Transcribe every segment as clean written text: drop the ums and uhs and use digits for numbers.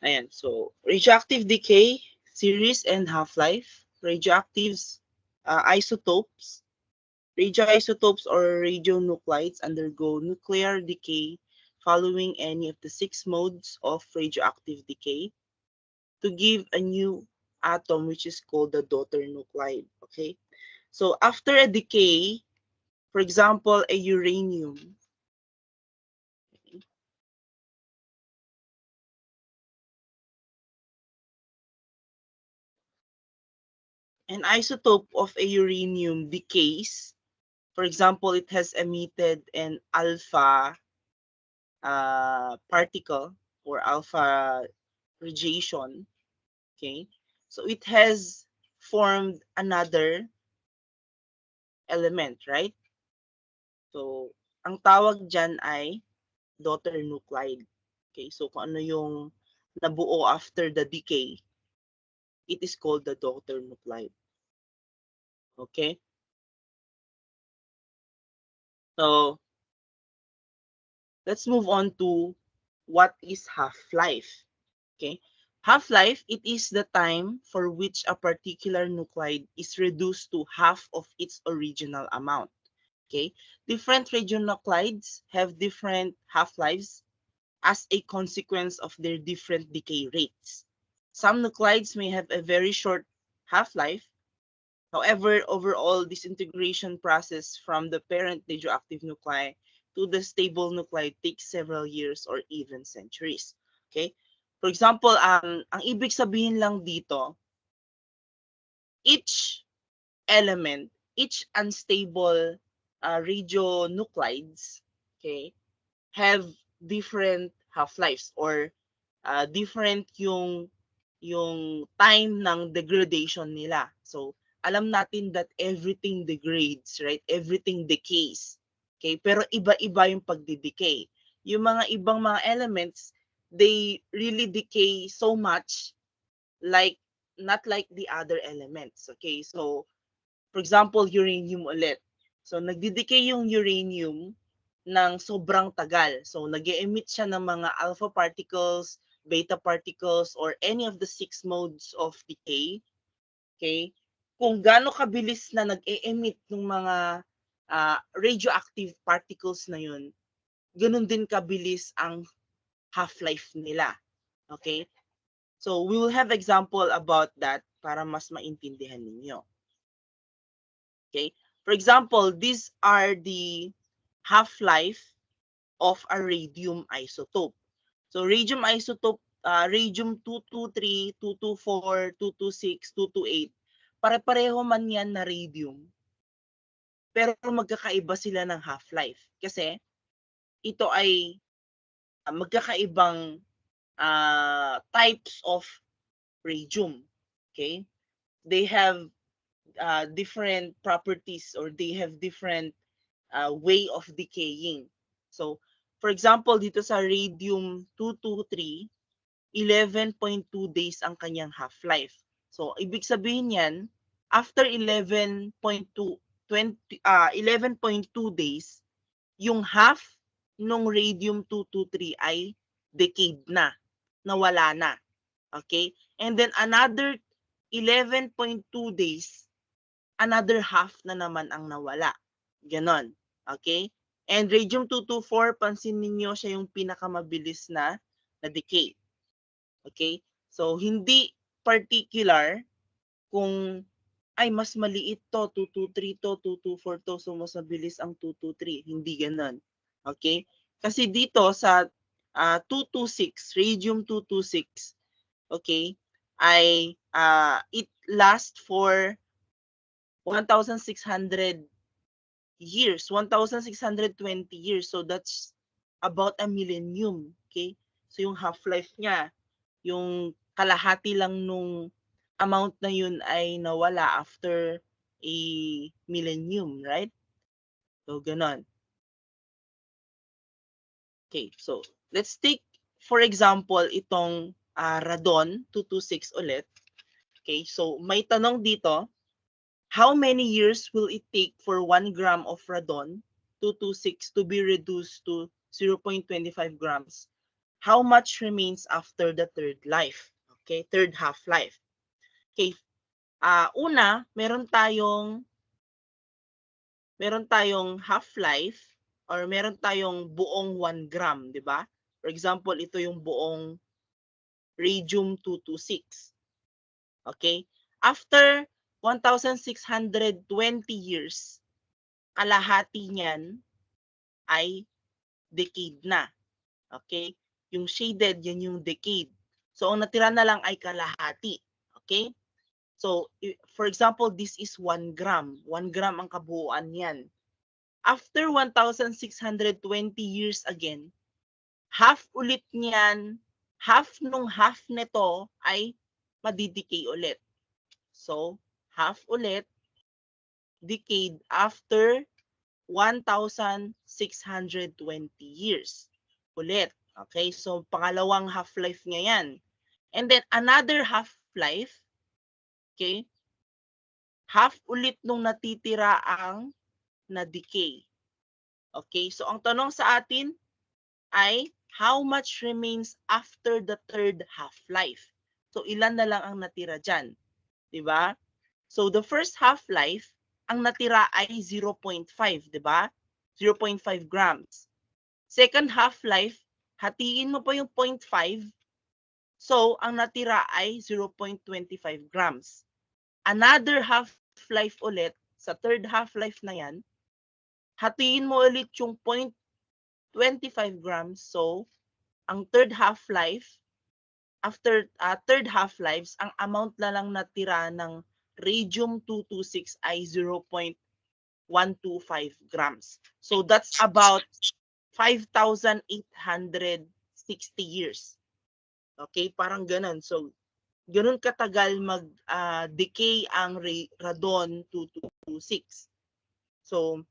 Ayan, so radioactive decay, series and half-life, radioactives, isotopes, radioisotopes or radionuclides undergo nuclear decay following any of the 6 modes of radioactive decay to give a new atom which is called the daughter nuclide. Okay, so after a decay, for example, a uranium, an isotope of a uranium decays. For example, it has emitted an alpha particle or alpha radiation. Okay, so it has formed another element, right? So, ang tawag dyan ay daughter nuclide. Okay, so kung ano yung nabuo after the decay, it is called the daughter nuclide. Okay, so let's move on to what is half-life. Okay, half-life, it is the time for which a particular nuclide is reduced to half of its original amount. Okay, different radionuclides have different half-lives as a consequence of their different decay rates. Some nuclides may have a very short half-life. However, overall disintegration process from the parent radioactive nuclei to the stable nuclide takes several years or even centuries. Okay? For example, ang ibig sabihin lang dito, each element, each unstable radionuclides, okay, have different half-lives or different yung time ng degradation nila. So, alam natin that everything degrades, right? Everything decays. Okay? Pero iba-iba yung pagdidecay. Yung mga ibang mga elements, they really decay so much like not like the other elements. Okay? So, for example, uranium ulit. So, nagdidecay yung uranium ng sobrang tagal. So, nag-emit siya ng mga alpha particles, beta particles, or any of the 6 modes of decay. Okay? Kung gaano kabilis na nag-emit ng mga radioactive particles na yun, ganun din kabilis ang half-life nila. Okay? So, we will have example about that para mas maintindihan ninyo. Okay? For example, these are the half-life of a radium isotope. So radium isotope, radium 223, 224, 226, 228, pare-pareho man yan na radium, pero magkakaiba sila ng half-life. Kasi ito ay magkakaibang types of radium. Okay? They have different properties or they have different way of decaying. So, for example, dito sa radium 223, 11.2 days ang kanyang half-life. So, ibig sabihin yan, after 11.2 days, yung half nung radium 223 ay decayed na, nawala na. Okay? And then another 11.2 days, another half na naman ang nawala. Ganon. Okay? And radium 224, pansin ninyo siya yung pinakamabilis na decay. Okay? So, hindi particular kung ay mas maliit to, 223 to, 224 to, so mas mabilis ang 223. Hindi ganon. Okay? Kasi dito sa 226, radium 226, okay, ay it lasts for 1,600 years, 1,620 years. So that's about a millennium. Okay? So yung half-life niya, yung kalahati lang nung amount na yun ay nawala after a millennium, right? So ganon. Okay, so let's take for example itong radon 226 ulit. Okay, so may tanong dito, how many years will it take for 1 gram of radon 226 to be reduced to 0.25 grams? how much remains after the third life. Okay, third half-life. Okay, una, meron tayong half-life or meron tayong buong 1 gram, di ba? For example, ito yung buong radium-226. Okay? After 1,620 years, kalahati niyan ay decade na. Okay? Yung shaded, yan yung decade. So, ang natira na lang ay kalahati. Okay? So, for example, this is 1 gram. 1 gram ang kabuuan niyan. After 1,620 years again, half ulit niyan, half nung half nito ay madidecay ulit. So, half ulit, decade after 1,620 years. Ulit. Okay, so pangalawang half-life niya yan. And then another half-life, okay, half ulit nung natitira ang na-decay. Okay, so ang tanong sa atin ay how much remains after the third half-life? So ilan na lang ang natira dyan? Diba? So the first half-life, ang natira ay 0.5, diba? 0.5 grams. Second half-life, hatiin mo pa yung 0.5. So ang natira ay 0.25 grams. Another half-life ulit, sa third half-life na yan, hatiin mo ulit yung 0.25 grams. So, ang third half-life, after third half-lives, ang amount na lang natira ng radium-226 ay 0.125 grams. So, that's about 5,860 years. Okay, parang ganun. So, ganun katagal mag-decay ang radon-226. So,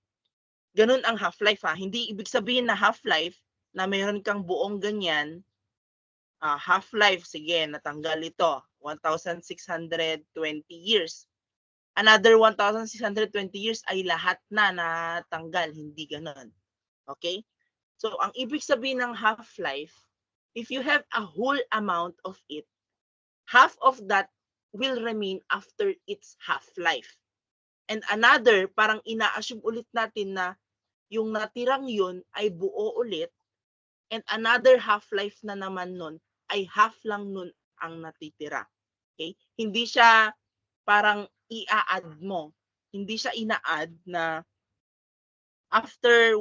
ganun ang half-life ha. Hindi ibig sabihin na half-life na mayroon kang buong ganyan, half-life, sige, natanggal ito, 1,620 years. Another 1,620 years ay lahat na natanggal, hindi ganun. Okay? So, ang ibig sabihin ng half-life, if you have a whole amount of it, half of that will remain after its half-life. And another, parang ina-assume ulit natin na yung natirang yun ay buo ulit, and another half-life na naman nun ay half lang nun ang natitira. Okay? Hindi siya parang i-add mo. Hindi siya ina-add na after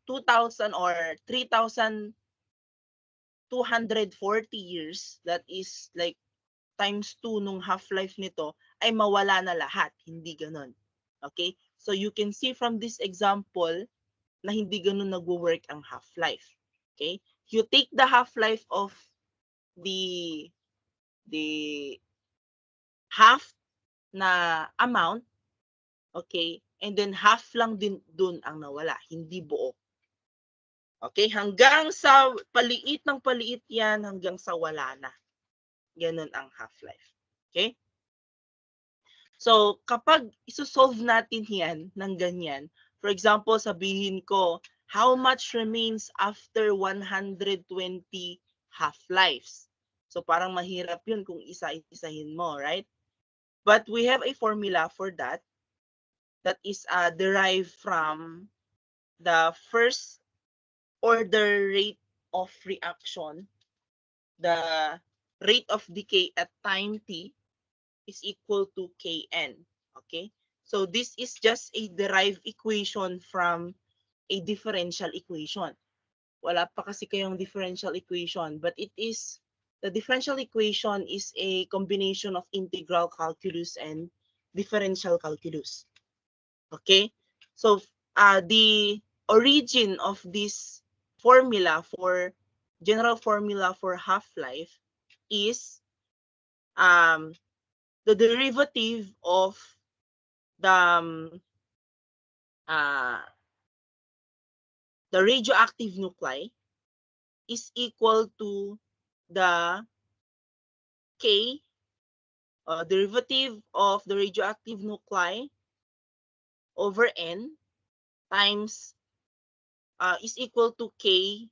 2,000 or 3,240 years, that is like times 2 nung half-life nito, ay mawala na lahat. Hindi ganun. Okay? So you can see from this example na hindi ganun nagwo-work ang half-life. Okay? You take the half-life of the half na amount, okay? And then half lang din dun ang nawala, hindi buo. Okay? Hanggang sa paliit ng paliit yan, hanggang sa wala na. Ganun ang half-life. Okay? So, kapag isosolve natin yan ng ganyan, for example, sabihin ko, how much remains after 120 half-lives? So, parang mahirap yun kung isa-isahin mo, right? But we have a formula for that is derived from the first order rate of reaction. The rate of decay at time t is equal to Kn. Okay? So this is just a derived equation from a differential equation. Wala pa kasi kayong differential equation, but the differential equation is a combination of integral calculus and differential calculus. Okay? So the origin of this formula for general formula for half-life is the derivative of the radioactive nuclei is equal to the K, derivative of the radioactive nuclei over N times is equal to K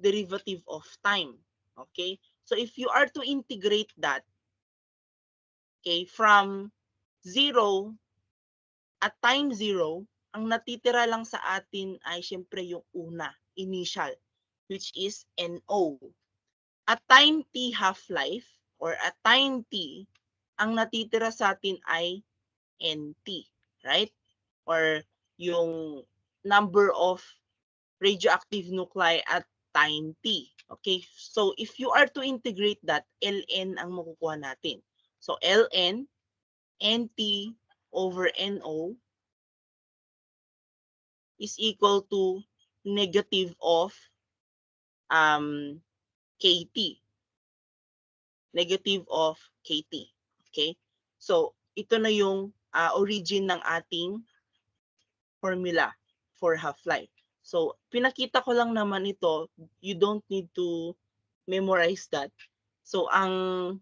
derivative of time. Okay? So if you are to integrate that, okay, from 0 at time 0, ang natitira lang sa atin ay syempre yung una, initial, which is NO. At time t half-life or at time t, ang natitira sa atin ay NT, right? Or yung number of radioactive nuclei at time t. Okay? So if you are to integrate that, Ln ang makukuha natin. So Ln, Nt over No is equal to negative of KT. Negative of KT. Okay? So, ito na yung origin ng ating formula for half-life. So, pinakita ko lang naman ito. You don't need to memorize that. So, ang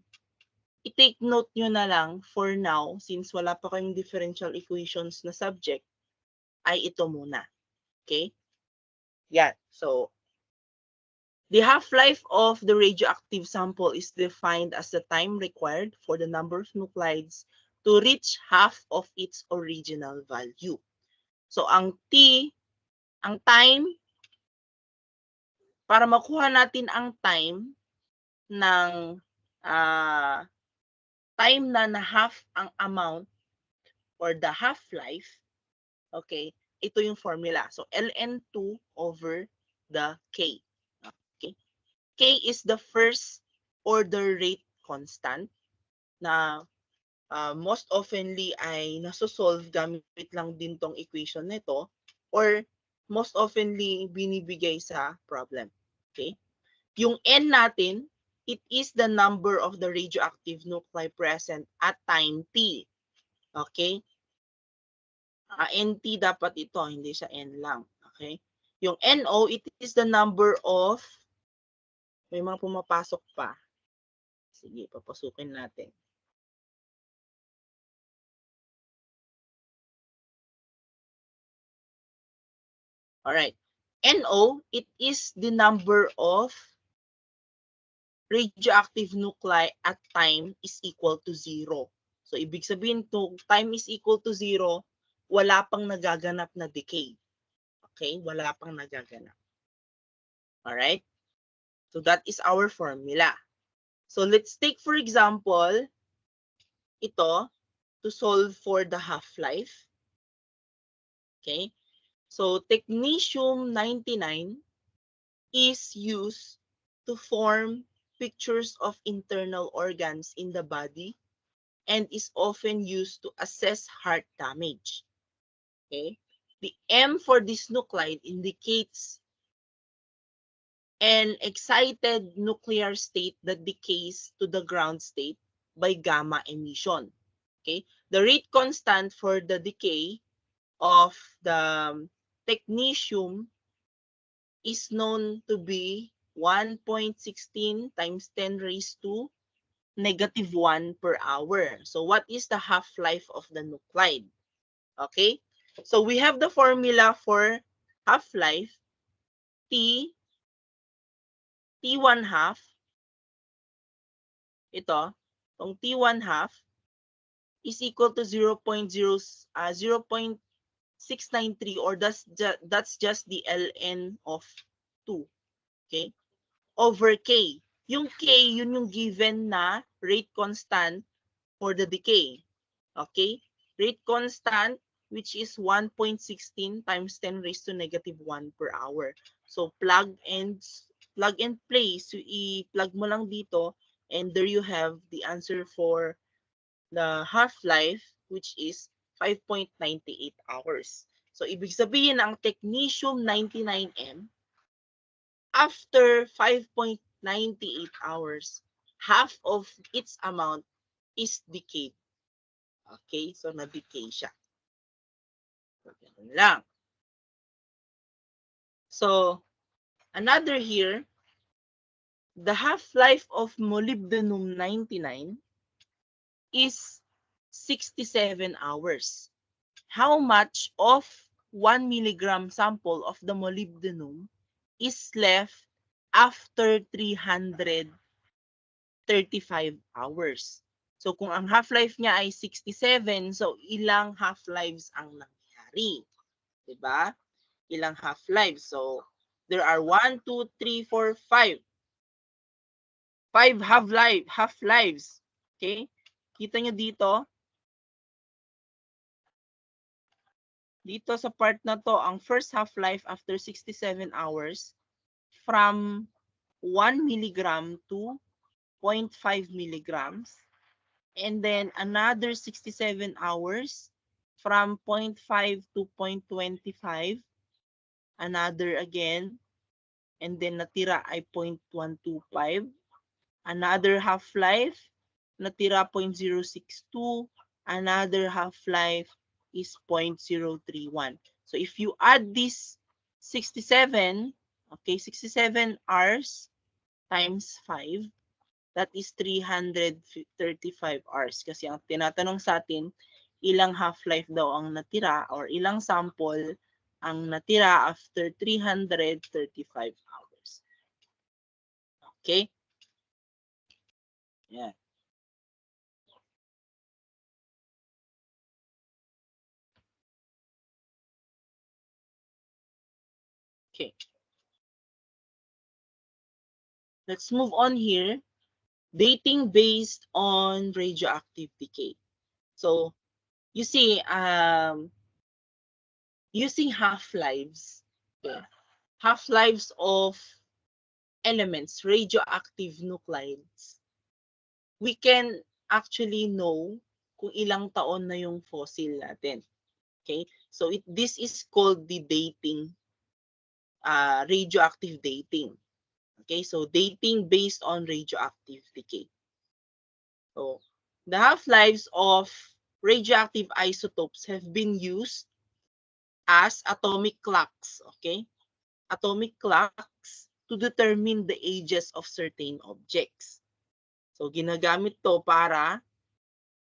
i-take note nyo na lang for now, since wala pa kayong differential equations na subject, ay ito muna. Okay? Yan. So, the half-life of the radioactive sample is defined as the time required for the number of nuclides to reach half of its original value. So, ang T, ang time, para makuha natin ang time ng time na half ang amount or the half-life, okay, ito yung formula. So, ln2 over the K. Okay? K is the first order rate constant na most oftenly ay nasosolve gamit lang din tong equation nito or most oftenly binibigay sa problem. Okay? Yung N natin, it is the number of the radioactive nuclei present at time T. Okay? NT dapat ito, hindi siya N lang. Okay? Yung NO, it is the number of, may mga pumapasok pa. Sige, papasukin natin. Alright. NO, it is the number of radioactive nuclei at time is equal to 0. So, ibig sabihin to time is equal to 0, wala pang nagaganap na decay. Okay? Wala pang nagaganap. Alright? So, that is our formula. So, let's take for example, ito, to solve for the half-life. Okay? So, technetium-99 is used to form pictures of internal organs in the body and is often used to assess heart damage. Okay? The M for this nuclide indicates an excited nuclear state that decays to the ground state by gamma emission. Okay? The rate constant for the decay of the technetium is known to be 1.16 times 10 raised to negative 1 per hour. So what is the half-life of the nuclide? Okay? So we have the formula for half-life. T1 half. Ito, itong T1 half is equal to 0.693 or that's just the ln of 2. Okay? Over K. Yung K, yun yung given na rate constant for the decay. Okay? Rate constant, which is 1.16 times 10 raised to negative 1 per hour. So, plug and play. So, i-plug mo lang dito and there you have the answer for the half-life, which is 5.98 hours. So, ibig sabihin ang technetium-99M, after 5.98 hours, half of its amount is decayed. Okay, so na-decay siya. So, ganun lang. So, another here, the half-life of molybdenum-99 is 67 hours. How much of 1 milligram sample of the molybdenum is left after 335 hours. So kung ang half-life niya ay 67, so ilang half-lives ang nangyari? 'Di ba? Ilang half-lives. So there are 1, 2, 3, 4, 5. 5 half-lives. Okay? Kita nyo dito? Dito sa part na to, ang first half-life after 67 hours from 1 milligram to 0.5 milligrams. And then another 67 hours from 0.5 to 0.25. Another again. And then natira ay 0.125. Another half-life, natira 0.062. Another half-life is 0.031. So if you add this 67, okay, 67 hours times 5, that is 335 hours. Kasi ang tinatanong sa atin, ilang half-life daw ang natira or ilang sample ang natira after 335 hours. Okay? Yeah. Okay. Let's move on here. Dating based on radioactive decay. So, you see, using half-lives, okay, half-lives of elements, radioactive nuclides, we can actually know kung ilang taon na yung fossil natin. Okay? So, this is called the dating, radioactive dating. Okay? So, dating based on radioactive decay. So, the half-lives of radioactive isotopes have been used as atomic clocks, okay? Atomic clocks to determine the ages of certain objects. So, ginagamit to para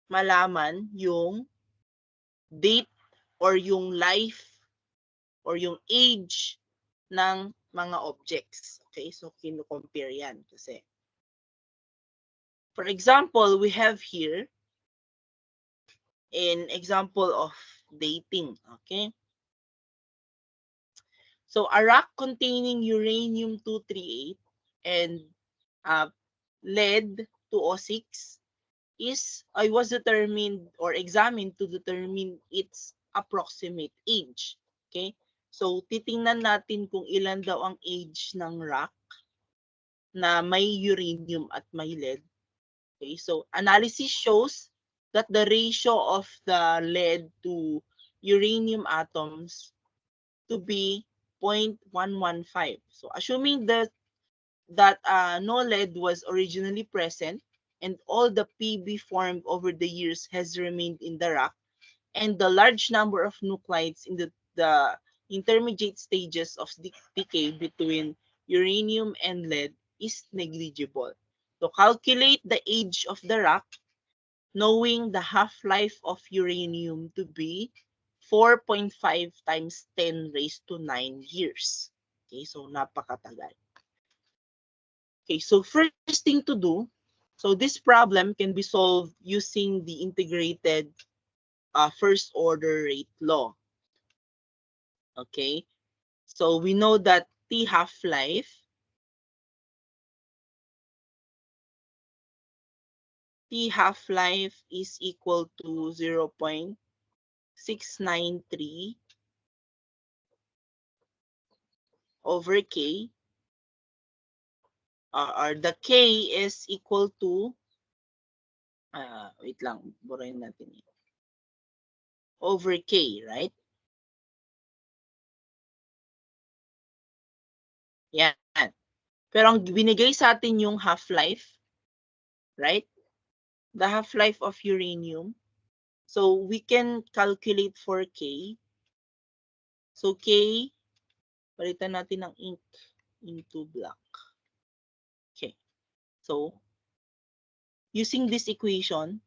malaman yung date or yung life or yung age ng mga objects. Okay? So, kino-compare yan kasi. For example, we have here an example of dating. Okay? So, a rock containing uranium-238 and lead-206 was determined or examined to determine its approximate age. Okay? So, titingnan natin kung ilan daw ang age ng rock na may uranium at may lead. Okay? So, analysis shows that the ratio of the lead to uranium atoms to be 0.115. So, assuming that no lead was originally present and all the Pb formed over the years has remained in the rock, and the large number of nuclides in the intermediate stages of decay between uranium and lead is negligible. To calculate the age of the rock, knowing the half-life of uranium to be 4.5 times 10 raised to 9 years. Okay, so napakatagal. Okay, so first thing to do, so this problem can be solved using the integrated first order rate law. Okay, so we know that T half-life is equal to 0.693 over K, or the K is equal to, wait lang, burahin natin over K, right? Yan. Pero ang binigay sa atin yung half-life, right? The half-life of uranium. So we can calculate for K. So K, palitan natin ng ink into black. Okay. So using this equation,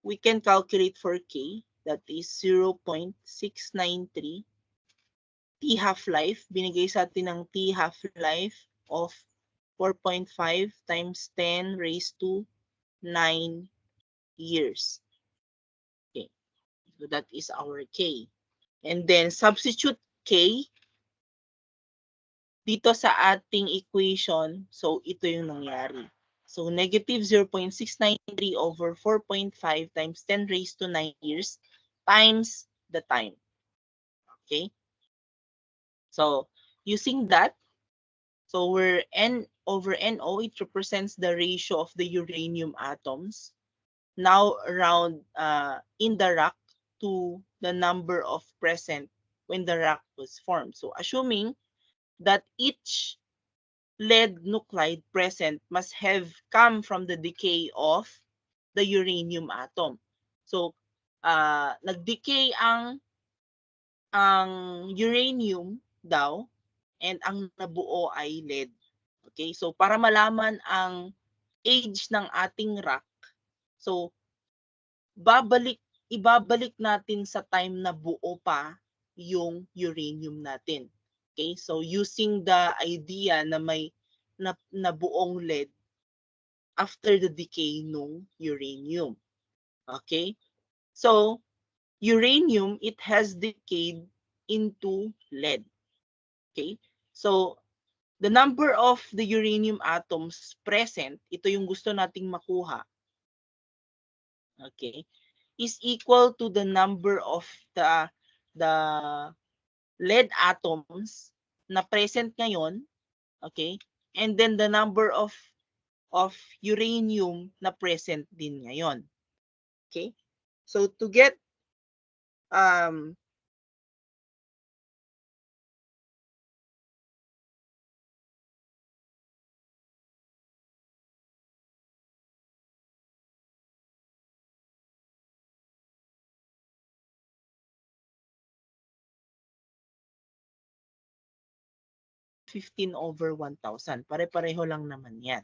we can calculate for K, that is 0.693 T half-life. Binigay sa atin ng T half-life of 4.5 times 10 raised to 9 years. Okay. So that is our K. And then substitute K dito sa ating equation. So ito yung nangyari. So negative 0.693 over 4.5 times 10 raised to 9 years times the time. Okay? So using that, so we're N over NO, it represents the ratio of the uranium atoms now around in the rock to the number of present when the rock was formed. So assuming that each lead nuclide present must have come from the decay of the uranium atom. So nag-decay ang uranium daw and ang nabuo ay lead. Okay? So para malaman ang age ng ating rock, so ibabalik natin sa time na buo pa yung uranium natin. Okay? So using the idea na may na buong lead after the decay ng uranium. Okay? So uranium, it has decayed into lead. Okay? So the number of the uranium atoms present, ito yung gusto nating makuha. Okay? Is equal to the number of the lead atoms na present ngayon, okay? And then the number of uranium na present din ngayon. Okay? So to get 15 over 1,000. Pare-pareho lang naman yan.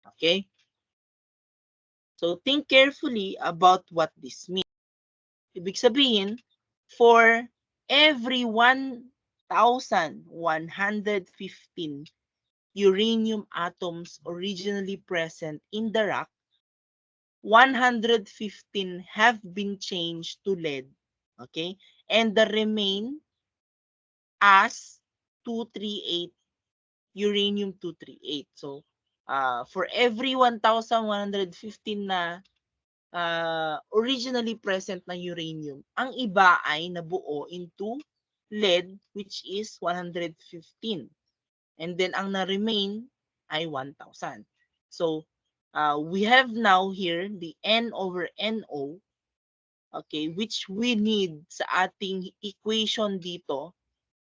Okay? So think carefully about what this means. Ibig sabihin, for every 1,115 uranium atoms originally present in the rock, 115 have been changed to lead. Okay? And the remain as 238 uranium-238. So, for every 1,115 na originally present na uranium, ang iba ay nabuo into lead, which is 115. And then, ang na-remain ay 1,000. So, we have now here the N over NO, okay, which we need sa ating equation dito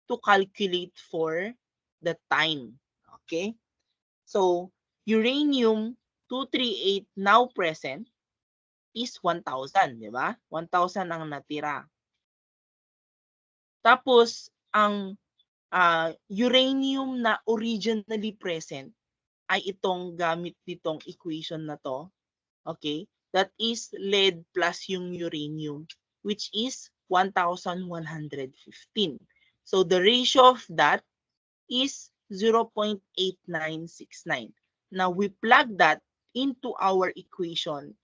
to calculate for the time. Okay? So, uranium-238 now present is 1,000, di ba? 1,000 ang natira. Tapos, ang uranium na originally present ay itong gamit ditong equation na to. Okay? That is lead plus yung uranium, which is 1,115. So, the ratio of that is 0.8969. Now, we plug that into our equation.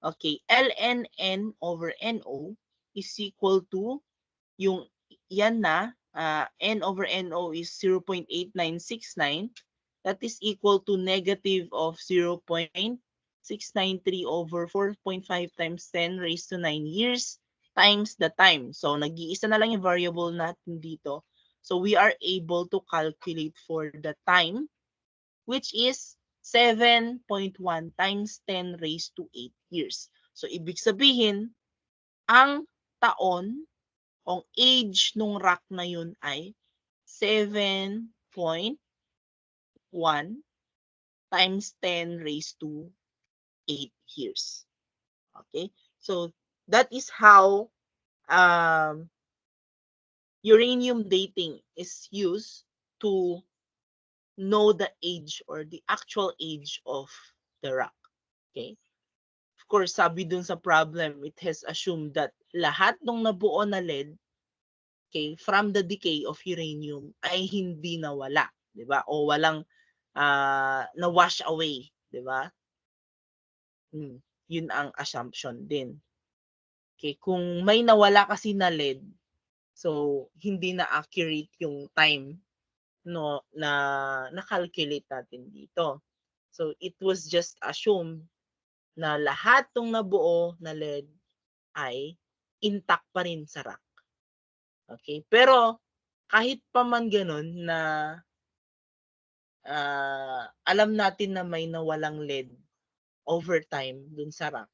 Okay, ln N over NO is equal to yung yan na, N over NO is 0.8969. That is equal to negative of 0.693 over 4.5 times 10 raised to 9 years times the time. So, nag-iisa na lang yung variable natin dito. So, we are able to calculate for the time, which is 7.1 times 10 raised to 8 years. So, ibig sabihin, ang taon o age nung rock na yun ay 7.1 times 10 raised to 8 years. Okay? So, that is how uranium dating is used to know the age or the actual age of the rock. Okay? Of course, sabi dun sa problem, it has assumed that lahat ng nabuo na lead, okay, from the decay of uranium ay hindi nawala, 'di ba? O walang na-wash away, 'di ba? Yun ang assumption din. Okay, kung may nawala kasi na lead, so hindi na accurate yung time no na na-calculate natin dito. So it was just assumed na lahat ng nabuo na lead ay intact pa rin sa rock. Okay? Pero kahit pa man ganun na alam natin na may nawalang lead over time dun sa rock,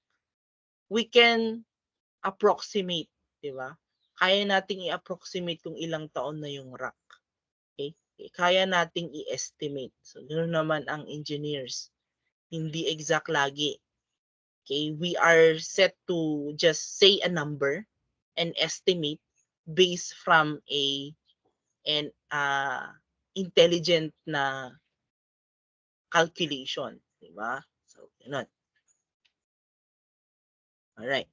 we can approximate, di ba? Kaya nating i-approximate kung ilang taon na yung rock. Okay? Kaya nating i-estimate. So, ganoon naman ang engineers. Hindi exact lagi. Okay? We are set to just say a number and estimate based from an intelligent na calculation, di ba? So, ganun. Alright.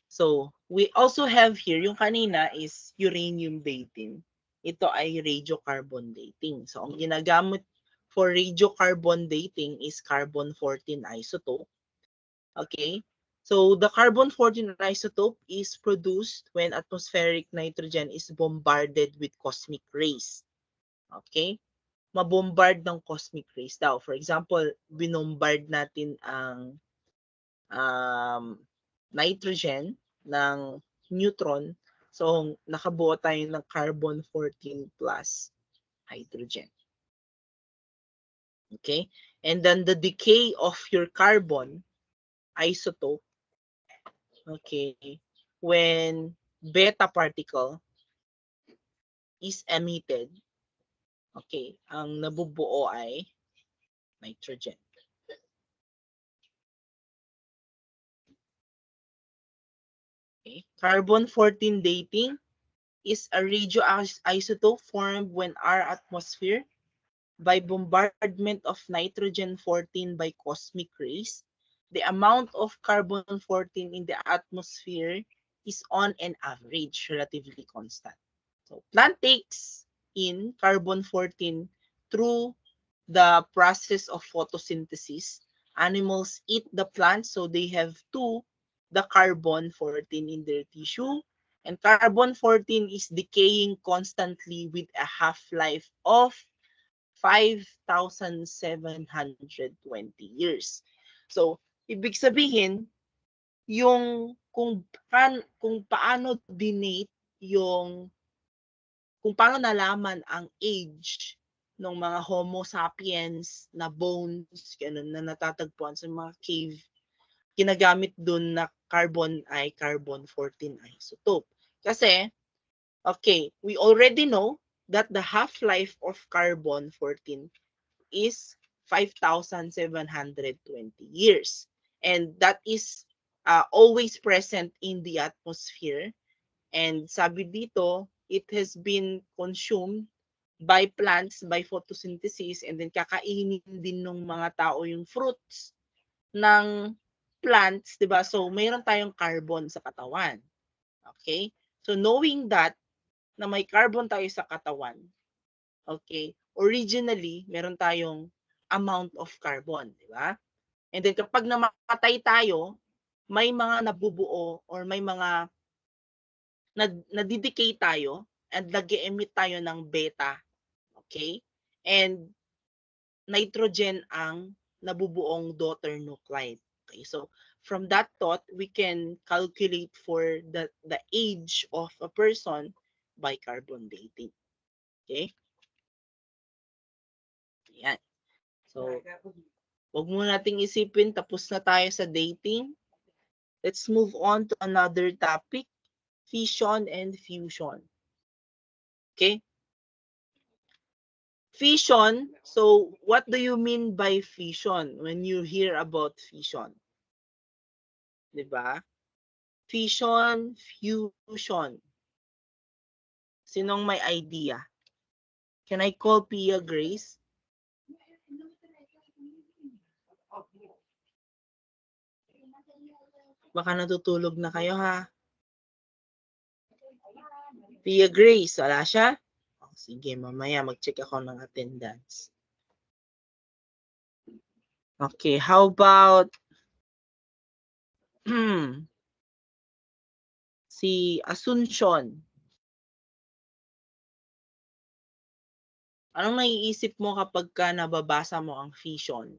So, we also have here, yung kanina is uranium dating. Ito ay radiocarbon dating. So, ang ginagamit for radiocarbon dating is carbon-14 isotope. Okay? So, the carbon-14 isotope is produced when atmospheric nitrogen is bombarded with cosmic rays. Okay? Mabombard ng cosmic rays daw. For example, binombard natin ang nitrogen ng neutron. So, nakabuo tayo ng carbon-14 plus hydrogen. Okay? And then the decay of your carbon isotope, okay, when beta particle is emitted, okay, ang nabubuo ay nitrogen. Okay? Carbon-14 dating is a radioisotope formed when our atmosphere by bombardment of nitrogen-14 by cosmic rays. The amount of carbon-14 in the atmosphere is on an average relatively constant. So plant takes in carbon-14 through the process of photosynthesis. Animals eat the plant, so they have the carbon-14 in their tissue. And carbon-14 is decaying constantly with a half-life of 5,720 years. So, ibig sabihin, yung kung paano dinate yung kung paano nalaman ang age ng mga Homo sapiens na bones, ganun, na natatagpuan sa mga cave, ginagamit dun na carbon ay carbon-14 isotope. Kasi, okay, we already know that the half-life of carbon-14 is 5,720 years. And that is always present in the atmosphere. And sabi dito, it has been consumed by plants, by photosynthesis, and then kakainin din ng mga tao yung fruits ng plants, di ba? So, mayroon tayong carbon sa katawan. Okay? So, knowing that, na may carbon tayo sa katawan, okay, originally, meron tayong amount of carbon, di ba? And then kapag namatay tayo, may mga nabubuo or may mga nadidecay tayo and nag-emit tayo ng beta, okay? And nitrogen ang nabubuong daughter nuclide. Okay, so from that thought, we can calculate for the age of a person by carbon dating. Okay? Ayan. So, wag muna nating isipin, tapos na tayo sa dating. Let's move on to another topic, fission and fusion. Okay? Fission, so what do you mean by fission when you hear about fission? Diba? Fission, fusion. Sinong may idea? Can I call Pia Grace? Baka natutulog na kayo ha. Tia Grace, wala siya? Oh, sige, mamaya mag-check ako ng attendance. Okay, how about si Asuncion? Anong naiisip mo kapag ka nababasa mo ang fission?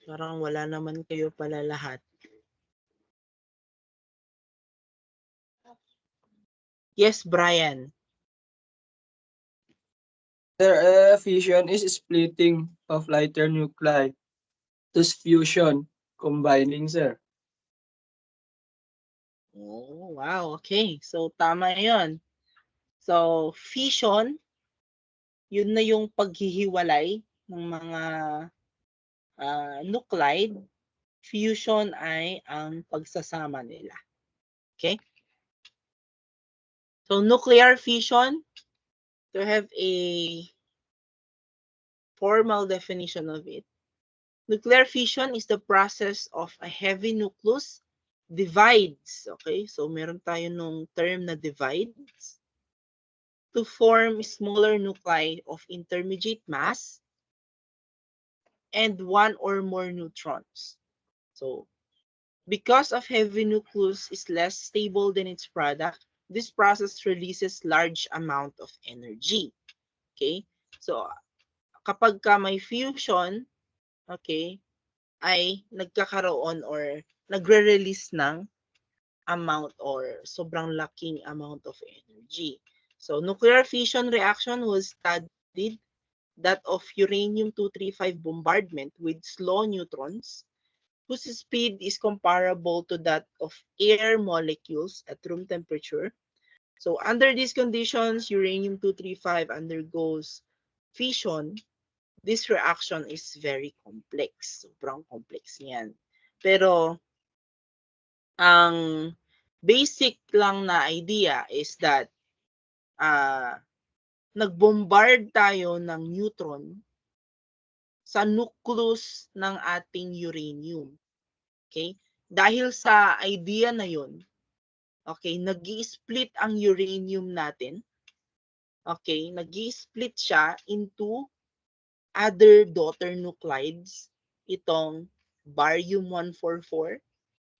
Parang wala naman kayo pala lahat. Yes, Brian. Sir, fission is splitting of lighter nuclei to fusion, combining, sir. Oh, wow. Okay. So, tama yun. So, fission, yun na yung paghihiwalay ng mga nuclide. Fusion ay ang pagsasama nila. Okay? So, nuclear fission, to have a formal definition of it, nuclear fission is the process of a heavy nucleus divides, okay? So, meron tayo nung term na divides to form smaller nuclei of intermediate mass and one or more neutrons. So, because of heavy nucleus is less stable than its product, this process releases large amount of energy. Okay? So, kapag ka may fusion, okay, ay nagkakaroon or nagre-release ng amount or sobrang laking amount of energy. So, nuclear fission reaction was studied that of uranium-235 bombardment with slow neutrons whose speed is comparable to that of air molecules at room temperature. So, under these conditions, uranium-235 undergoes fission. This reaction is very complex. Sobrang complex niyan. Pero, ang basic lang na idea is that nagbombard tayo ng neutron sa nucleus ng ating uranium. Okay? Dahil sa idea na yun, okay, nag-i-split ang uranium natin. Okay, nag-i-split siya into other daughter nuclides, itong barium-144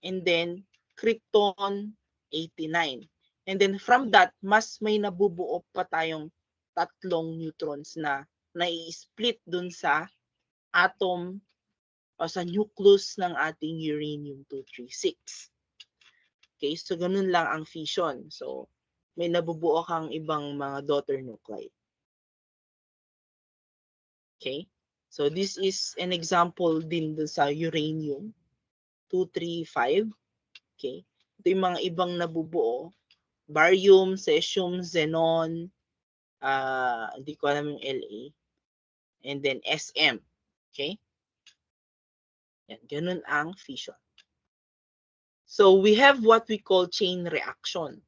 and then krypton 89. And then from that, mas may nabubuo pa tayong tatlong neutrons na nai-split dun sa atom o sa nucleus ng ating uranium-236. Okay, so ganun lang ang fission. So, may nabubuo kang ibang mga daughter nuclei. Okay? So, this is an example din dun sa uranium-235. Okay? Ito yung mga ibang nabubuo. Barium, cesium, xenon, hindi ko alam yung La. And then SM. Okay? Yan, ganun ang fission. So, we have what we call chain reaction.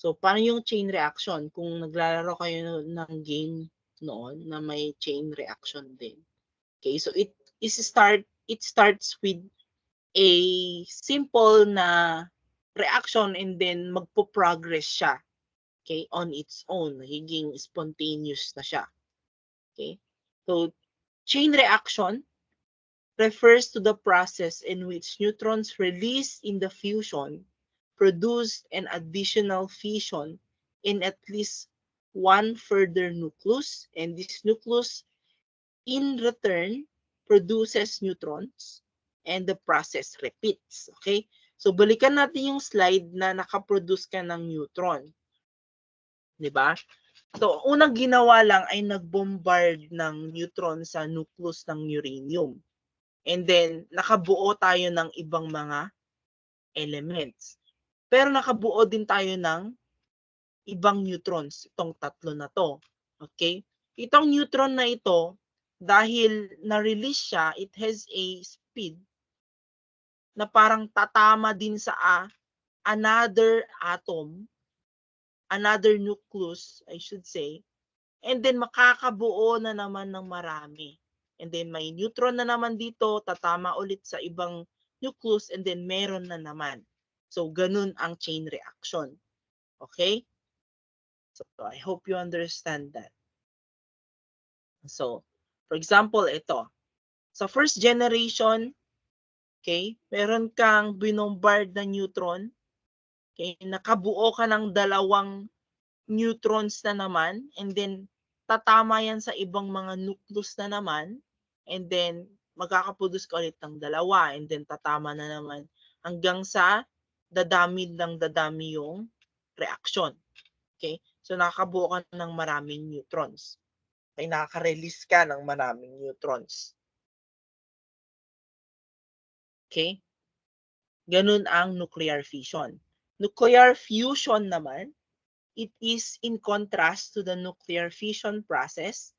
So, paano yung chain reaction? Kung naglalaro kayo ng game noon na may chain reaction din. Okay, so it starts with a simple na reaction and then magpo-progress siya. Okay, on its own. Higing spontaneous na siya. Okay, so chain reaction refers to the process in which neutrons released in the fusion produced an additional fission in at least one further nucleus, and this nucleus in return produces neutrons and the process repeats. Okay? So balikan natin yung slide na nakaproduce ka ng neutron. 'Di ba? So unang ginawa lang ay nagbombard ng neutron sa nucleus ng uranium. And then nakabuo tayo ng ibang mga elements. Pero nakabuo din tayo ng ibang neutrons, itong tatlo na to. Okay? Itong neutron na ito, dahil na-release siya, it has a speed na parang tatama din sa another atom, another nucleus, I should say, and then makakabuo na naman ng marami. and then may neutron na naman dito, tatama ulit sa ibang nucleus, and then meron na naman. So, ganun ang chain reaction. Okay? So, I hope you understand that. So, for example, ito. Sa first generation, okay, meron kang binombard na neutron. Okay, nakabuo ka ng dalawang neutrons na naman, and then tatama yan sa ibang mga nucleus na naman, and then magkakaproduce ka ulit ng dalawa, and then tatama na naman hanggang sa dadami yung reaction. Okay? So nakakabuo ka ng maraming neutrons. Okay, nakaka-release ka ng maraming neutrons. Okay? Ganun ang nuclear fission. Nuclear fusion naman, it is in contrast to the nuclear fission process.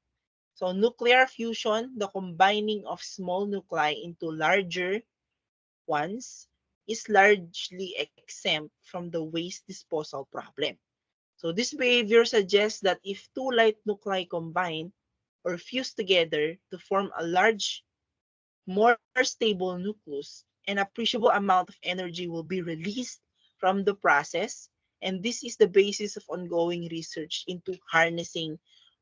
So nuclear fusion, the combining of small nuclei into larger ones, is largely exempt from the waste disposal problem. So this behavior suggests that if two light nuclei combine or fuse together to form a large, more stable nucleus, an appreciable amount of energy will be released from the process, and this is the basis of ongoing research into harnessing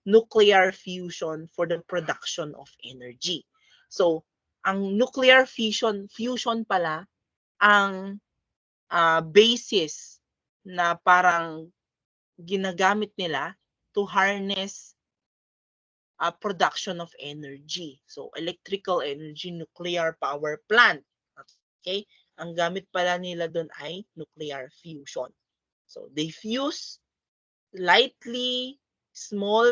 nuclear fusion for the production of energy. So, ang nuclear fusion pala ang basis na parang ginagamit nila to harness production of energy. So, electrical energy, nuclear power plant. Okay? Ang gamit pala nila doon ay nuclear fusion. So, they fuse lightly small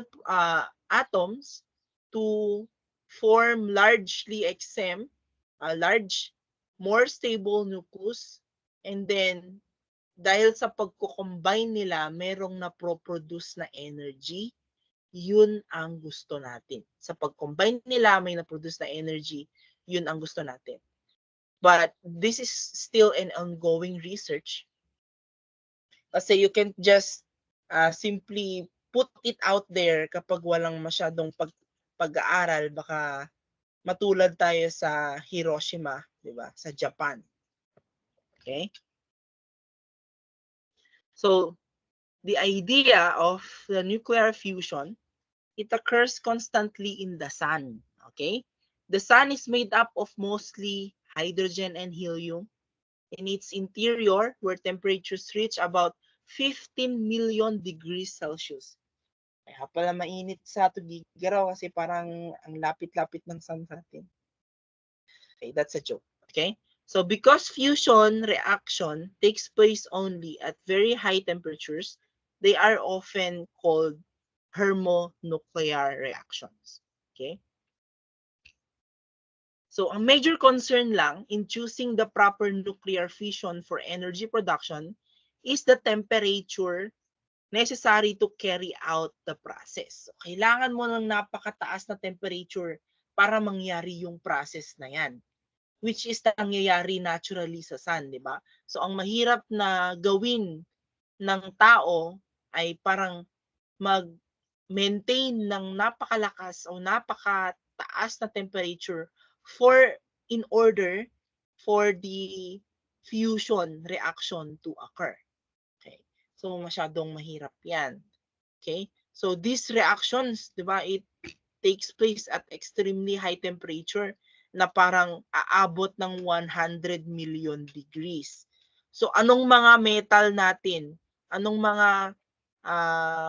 atoms to form largely large, more stable nucleus, and then dahil sa pagko-combine nila, merong na-produce na energy, yun ang gusto natin. Sa pag-combine nila, may na-produce na energy, yun ang gusto natin. But this is still an ongoing research. Kasi you can't just simply put it out there kapag walang masyadong pag-aaral. Baka matulad tayo sa Hiroshima, di ba? Sa Japan. Okay? So, the idea of the nuclear fusion, it occurs constantly in the sun. Okay? The sun is made up of mostly hydrogen and helium. In its interior, where temperatures reach about 15 million degrees Celsius. Kaya pala mainit sa Tugigaraw kasi parang ang lapit-lapit ng sun sa atin. Okay, that's a joke. Okay? So because fusion reaction takes place only at very high temperatures, they are often called thermonuclear reactions. Okay? So, ang major concern lang in choosing the proper nuclear fission for energy production is the temperature necessary to carry out the process. So, kailangan mo ng napakataas na temperature para mangyari yung process na yan, which is nangyayari naturally sa sun, di ba? So, ang mahirap na gawin ng tao ay parang mag-maintain ng napakalakas o napakataas na temperature in order for the fusion reaction to occur. Okay? So, masyadong mahirap yan. Okay? So, these reactions, di ba, it takes place at extremely high temperature na parang aabot ng 100 million degrees. So, anong mga metal natin? Anong mga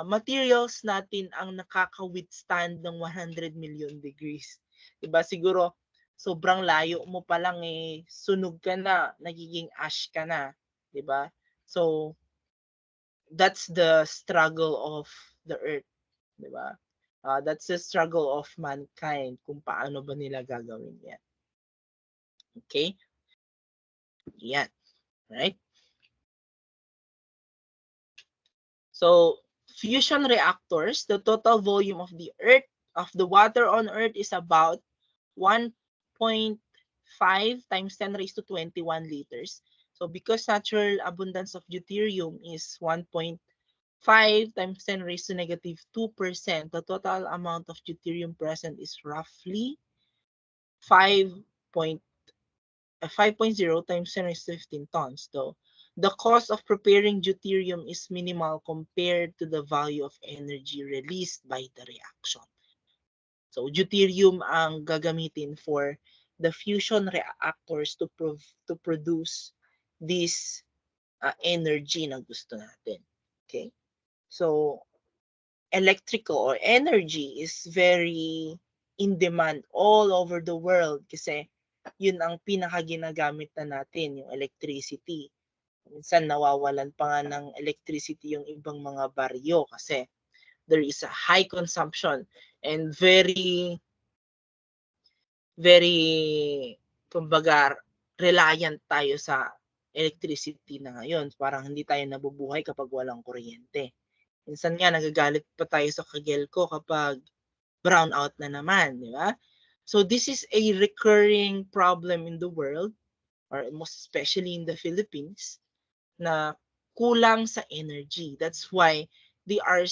materials natin ang nakaka-withstand ng 100 million degrees? Diba? Siguro, sobrang layo mo pa lang sunog ka na, nagiging ash ka na, 'di ba? So that's the struggle of the earth, 'di ba? That's the struggle of mankind kung paano ba nila gagawin 'yan. Okay? Yan. Right? So fusion reactors, the total volume of the water on earth is about 1.5 times 10 raised to 21 liters. So because natural abundance of deuterium is 1.5 times 10 raised to negative 2%, the total amount of deuterium present is roughly 5.0 times 10 raised to 15 tons, though. The cost of preparing deuterium is minimal compared to the value of energy released by the reaction. So, deuterium ang gagamitin for the fusion reactors to produce this energy na gusto natin. Okay? So, electrical or energy is very in demand all over the world kasi yun ang pinaka-ginagamit na natin, yung electricity. Minsan nawawalan pa nga ng electricity yung ibang mga baryo kasi there is a high consumption and very kumbaga reliant tayo sa electricity na ngayon. Parang hindi tayo nabubuhay kapag walang kuryente. Minsan nga nagagalit pa tayo sa Cogelco kapag brownout na naman, di ba? So this is a recurring problem in the world, or most especially in the Philippines, na kulang sa energy. That's why they are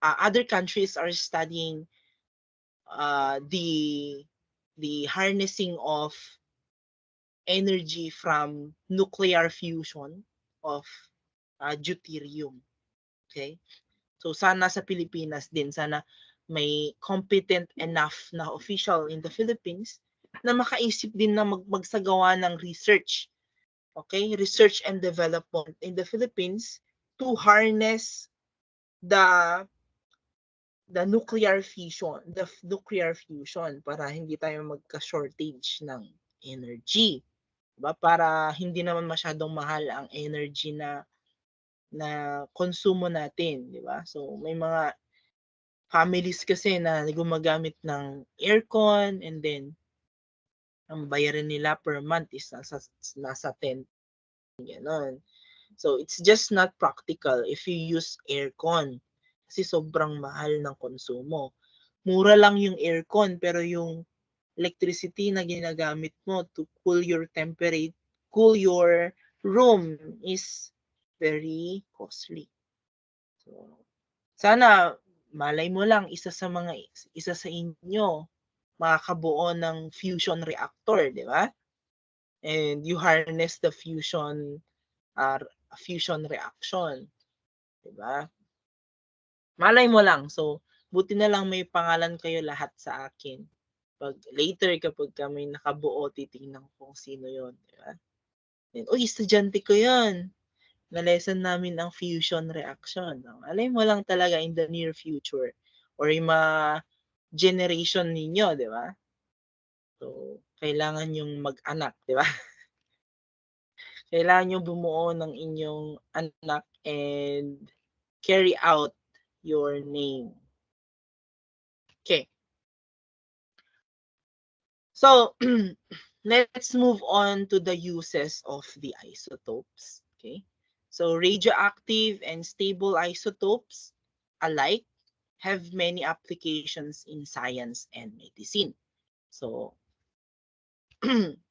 other countries are studying the harnessing of energy from nuclear fusion of deuterium. Okay? So sana sa Pilipinas din, sana may competent enough na official in the Philippines na makaisip din na magsagawa ng research. Okay? Research and development in the Philippines to harness the nuclear fusion para hindi tayo magka-shortage ng energy. Diba? Para hindi naman masyadong mahal ang energy na konsumo natin, di ba? So may mga families kasi na gumagamit ng aircon and then ang bayarin nila per month is nasa 10. Ganon. So it's just not practical if you use aircon kasi sobrang mahal ng konsumo. Mura lang yung aircon pero yung electricity na ginagamit mo to cool your room is very costly. So, sana malay mo lang isa sa inyo makakabuo ng fusion reactor, di ba? And you harness the fusion reaction, di ba? Malay mo lang. So, buti na lang may pangalan kayo lahat sa akin. Pag later kapag kami nakabuo, titingnan ko kung sino yon, di ba? Then, uy, estudyante ko yon. Na-lesson namin ang fusion reaction. Alay mo lang talaga in the near future or yung mga generation ninyo, di ba? So, kailangan yung mag-anak, di ba? Kailangan yung bumuo ng inyong anak and carry out your name. Okay. So, let's move on to the uses of the isotopes. Okay. So, radioactive and stable isotopes alike have many applications in science and medicine. So,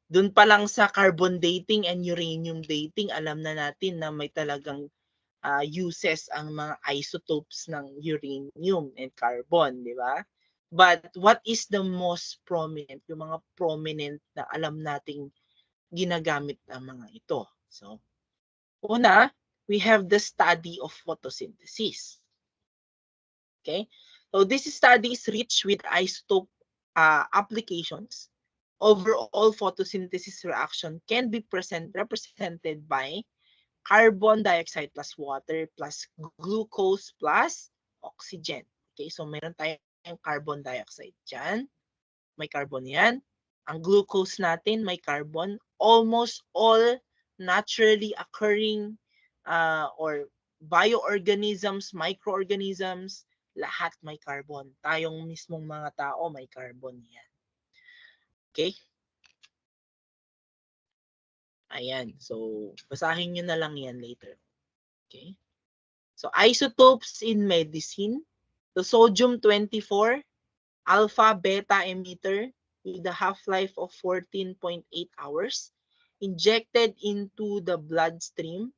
dun pa lang sa carbon dating and uranium dating, alam na natin na may talagang uses ang mga isotopes ng uranium and carbon, di ba? But what is the most prominent, yung mga prominent na alam nating ginagamit ang mga ito? So, una, we have the study of photosynthesis. Okay? So, this study is rich with isotope applications. Overall photosynthesis reaction can be represented by carbon dioxide plus water plus glucose plus oxygen. Okay, so meron tayong carbon dioxide dyan. May carbon yan. Ang glucose natin, may carbon. Almost all naturally occurring or bioorganisms, microorganisms, lahat may carbon. Tayong mismong mga tao, may carbon yan. Okay? Ayan. So, basahin nyo na lang yan later. Okay? So, isotopes in medicine. The sodium-24 alpha beta emitter with a half-life of 14.8 hours injected into the bloodstream,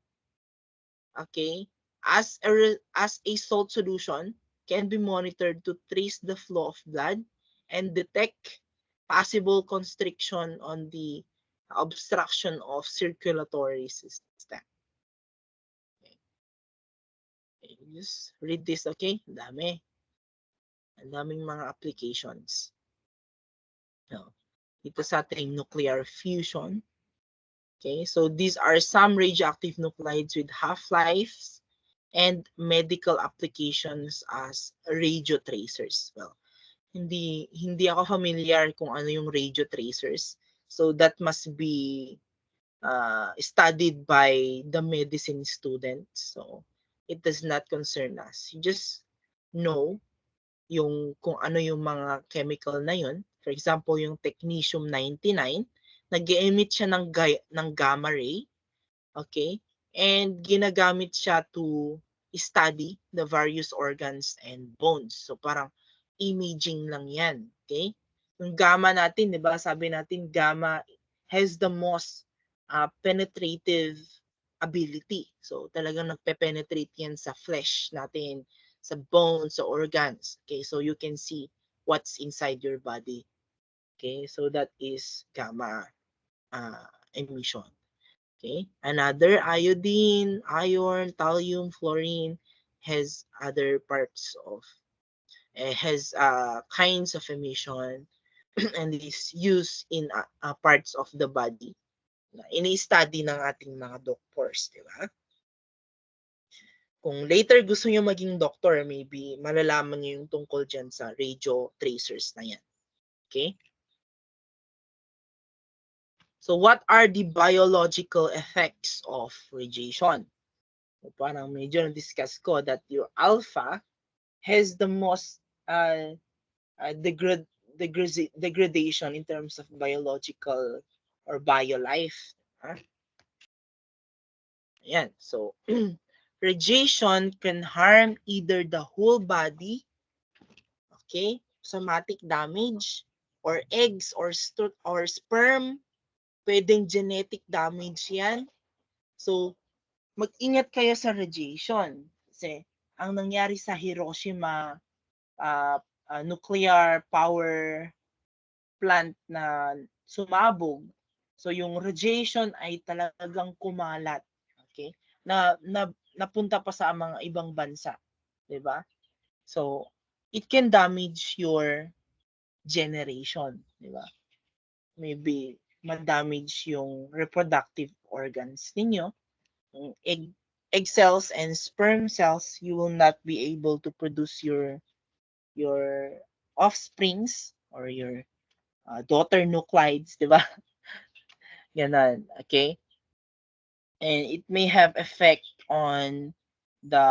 okay, as a salt solution can be monitored to trace the flow of blood and detect possible constriction on the obstruction of circulatory system. Okay, just read this, okay? Ang daming mga applications. No. Ito sa ating nuclear fusion. Okay, so these are some radioactive nuclides with half-lives and medical applications as radio tracers. Well, hindi ako familiar kung ano yung radio tracers. So that must be studied by the medicine students. So it does not concern us. You just know yung kung ano yung mga chemical na yun. For example, yung technetium-99, nag-emit siya ng gamma ray. Okay? And ginagamit siya to study the various organs and bones. So parang imaging lang yan. Okay? Yung gamma natin, di ba? Sabi natin, gamma has the most penetrative ability. So talagang nagpe-penetrate yan sa flesh natin, sa bones, sa organs. Okay? So you can see what's inside your body. Okay? So that is gamma emission. Okay, another iodine, iron, thallium, fluorine has other parts of has kinds of emission and is used in parts of the body. Ini-study ng ating mga doctors, di ba? Kung later gusto niyo maging doctor, maybe malalaman niyo yung tungkol dyan sa radio tracers na yan. Okay? So what are the biological effects of radiation? So parang medyo na-discuss ko that your alpha has the most degradation in terms of biological or biolife. Ayan. So radiation can harm either the whole body, okay, somatic damage, or eggs or sperm. Pwedeng genetic damage yan. So, mag-ingat kayo sa radiation. Kasi, ang nangyari sa Hiroshima nuclear power plant na sumabog, so yung radiation ay talagang kumalat. Okay? Napunta pa sa mga ibang bansa. 'Di ba? So, it can damage your generation. 'Di ba? Maybe ma-damage yung reproductive organs ninyo, egg cells and sperm cells. You will not be able to produce your offsprings or your daughter nuclides, di ba? Ganon, okay? And it may have effect on the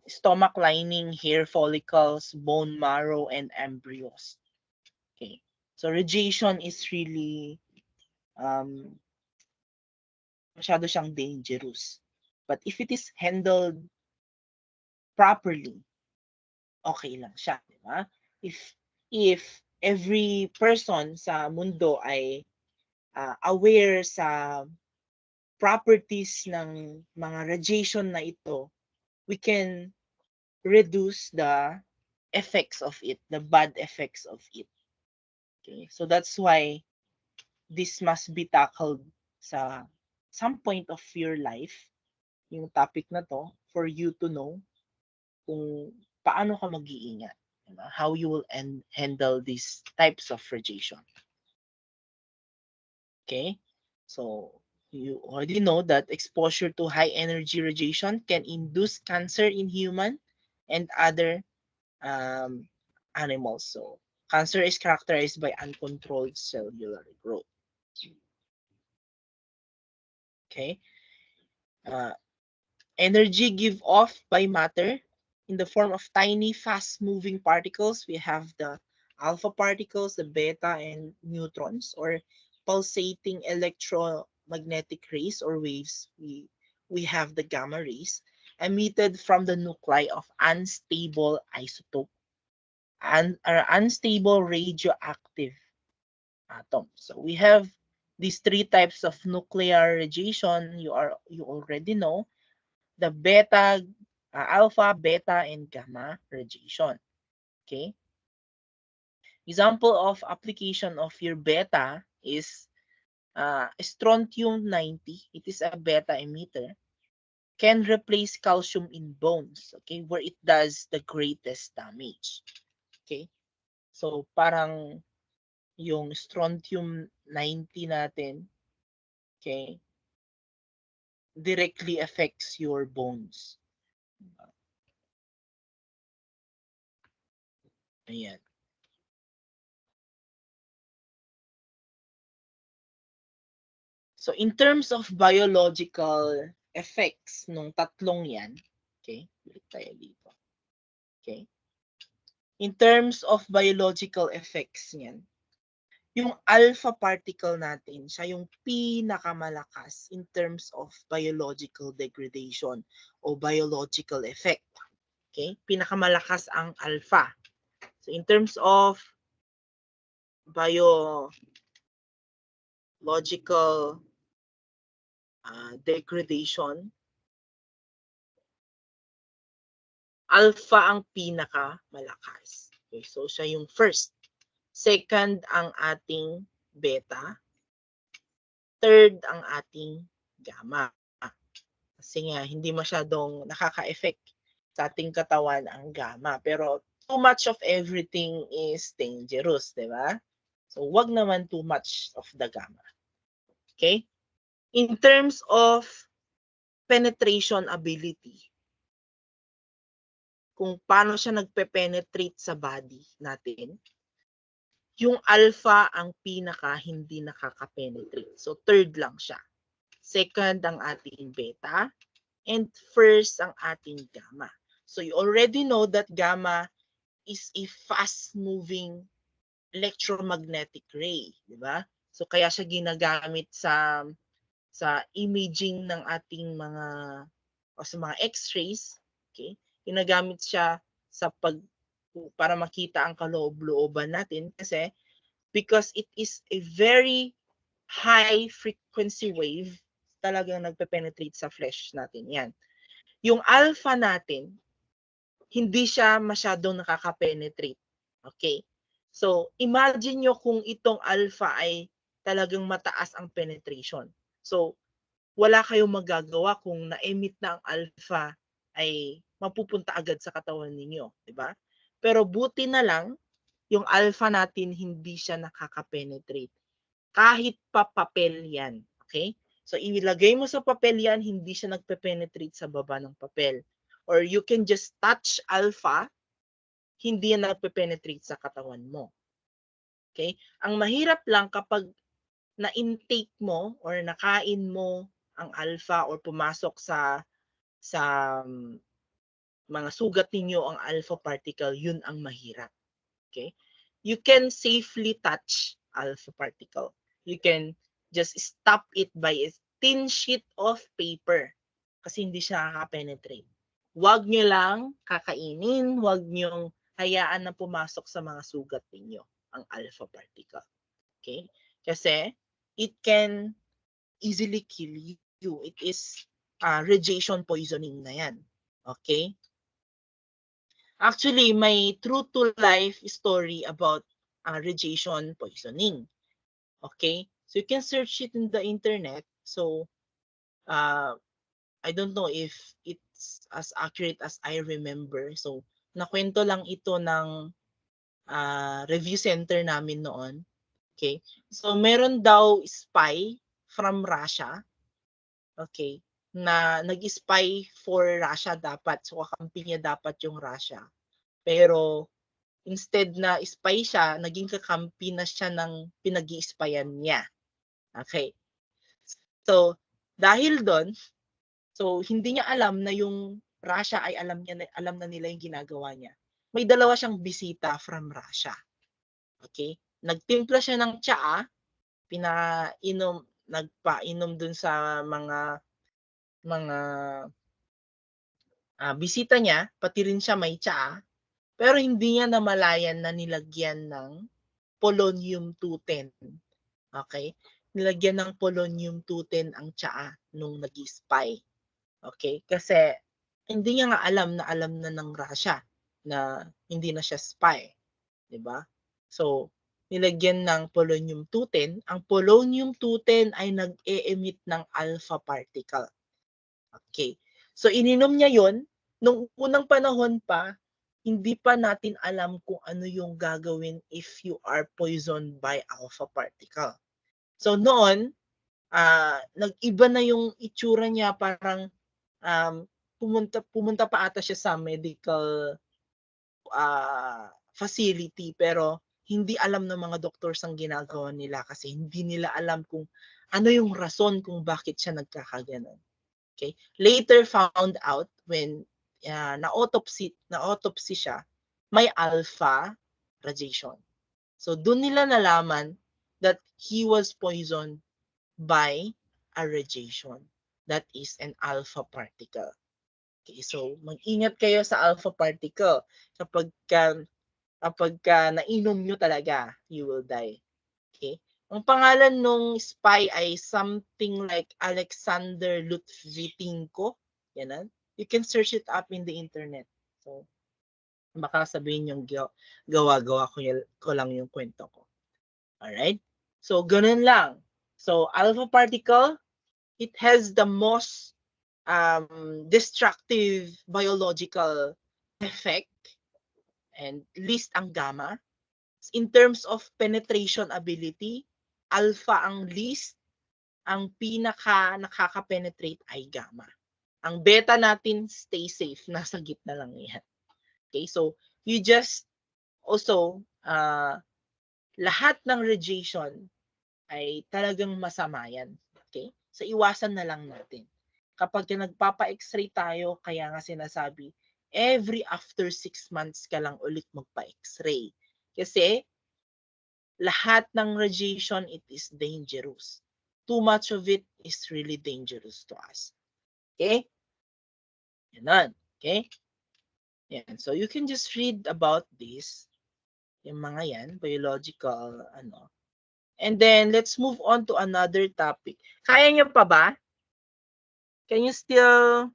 stomach lining, hair follicles, bone marrow, and embryos. Okay, so radiation is really masyado siyang dangerous. But if it is handled properly, okay lang siya, di ba? If every person sa mundo ay aware sa properties ng mga radiation na ito, we can reduce the effects of it, the bad effects of it. Okay, so that's why this must be tackled sa some point of your life, yung topic na to, for you to know kung paano ka mag-iingat, how you will handle these types of radiation. Okay, so you already know that exposure to high energy radiation can induce cancer in human and other animals. So cancer is characterized by uncontrolled cellular growth. Okay, energy give off by matter in the form of tiny fast-moving particles. We have the alpha particles, the beta and neutrons, or pulsating electromagnetic rays or waves. We have the gamma rays emitted from the nuclei of unstable isotope and unstable radioactive atoms. So we have these three types of nuclear radiation. You already know the beta, alpha, beta, and gamma radiation. Okay. Example of application of your beta is strontium 90. It is a beta emitter. Can replace calcium in bones, okay, where it does the greatest damage. Okay? So parang yung strontium 90 natin, okay, directly affects your bones. Ayan. So in terms of biological effects nung tatlong yan, okay, balik tayo dito. Okay. In terms of biological effects niyan, yung alpha particle natin, siya yung pinakamalakas in terms of biological degradation o biological effect. Okay? Pinakamalakas ang alpha. So in terms of biological degradation, alpha ang pinakamalakas. Okay? So siya yung first. Second ang ating beta. Third ang ating gamma. Kasi nga hindi masyadong nakaka-effect sa ating katawan ang gamma. Pero too much of everything is dangerous, di ba? So wag naman too much of the gamma. Okay? In terms of penetration ability, kung paano siya nagpe-penetrate sa body natin, yung alpha ang pinaka hindi nakaka-penetrate. So third lang siya. Second ang ating beta, and first ang ating gamma. So you already know that gamma is a fast-moving electromagnetic ray, di ba? So kaya siya ginagamit sa imaging ng ating mga o sa mga X-rays, okay? Ginagamit siya sa para makita ang kaloob-looban natin kasi because it is a very high frequency wave, talagang nagpe-penetrate sa flesh natin yan. Yung alpha natin, hindi siya masyadong nakaka-penetrate. Okay? So, imagine nyo kung itong alpha ay talagang mataas ang penetration. So, wala kayong magagawa kung na-emit na ang alpha ay mapupunta agad sa katawan ninyo, di ba? Pero buti na lang, yung alpha natin hindi siya nakaka-penetrate. Kahit pa papel yan, okay? So, ilagay mo sa papel yan, hindi siya nagpe-penetrate sa baba ng papel. Or you can just touch alpha, hindi yan nagpe-penetrate sa katawan mo. Okay? Ang mahirap lang kapag na-intake mo or nakain mo ang alpha or pumasok sa mga sugat ninyo ang alpha particle, yun ang mahirap. Okay? You can safely touch alpha particle. You can just stop it by a thin sheet of paper kasi hindi siya nakaka-penetrate. Huwag nyo lang kakainin, huwag nyo hayaan na pumasok sa mga sugat ninyo ang alpha particle. Okay? Kasi it can easily kill you. It is radiation poisoning na yan. Okay? Actually, may true to life story about radiation poisoning. Okay? So you can search it in the internet. So I don't know if it's as accurate as I remember. So nakwento lang ito ng review center namin noon. Okay? So meron daw spy from Russia. Okay? Na nag-spy for Russia dapat. So kakampi niya dapat yung Russia. Pero instead na spy siya, naging kakampi na siya ng pinag-i-spyan niya. Okay? So dahil doon, so hindi niya alam na yung Russia ay alam na nila yung ginagawa niya. May dalawa siyang bisita from Russia. Okay? Nagtimpla siya ng tsaa, nagpainom dun sa mga bisita niya, pati rin siya may tsaa, pero hindi niya namalayan na nilagyan ng polonium-210. Okay? Nilagyan ng polonium-210 ang tsaa nung nag-spy. Okay? Kasi hindi niya nga alam na ng Russia na hindi na siya spy. 'Di ba? So, nilagyan ng polonium-210. Ang polonium-210 ay nag-e-emit ng alpha particle. Okay. So, ininom niya yon. Nung unang panahon pa, hindi pa natin alam kung ano yung gagawin if you are poisoned by alpha particle. So, noon, nag-iba na yung itsura niya, parang pumunta pa ata siya sa medical facility, pero hindi alam ng mga doctors ang ginagawa nila kasi hindi nila alam kung ano yung rason kung bakit siya nagkakaganon. Okay? Later found out when na-autopsy siya, may alpha radiation. So doon nila nalaman that he was poisoned by a radiation. That is an alpha particle. Okay, so mag-ingat kayo sa alpha particle. Kapag nainom nyo talaga, you will die. Okay? Ang pangalan nung spy ay something like Alexander Lutvitinko. Yan. You can search it up in the internet. So, baka sabihin yung gawa-gawa ko lang yung kwento ko. Alright? So, ganun lang. So, alpha particle, it has the most destructive biological effect and least ang gamma. In terms of penetration ability, alpha ang least, ang pinaka nakaka-penetrate ay gamma. Ang beta natin, stay safe, nasa gitna lang yan. Okay, so you just also, lahat ng radiation ay talagang masama yan. Okay, so iwasan na lang natin. Kapag nagpapa-x-ray tayo, kaya nga sinasabi, every after 6 months ka lang ulit magpa-x-ray. Kasi lahat ng radiation, it is dangerous. Too much of it is really dangerous to us. Okay? Yan. Okay? Yan. So you can just read about this. Yung mga yan, biological, ano. And then, let's move on to another topic. Kaya niyo pa ba? Can you still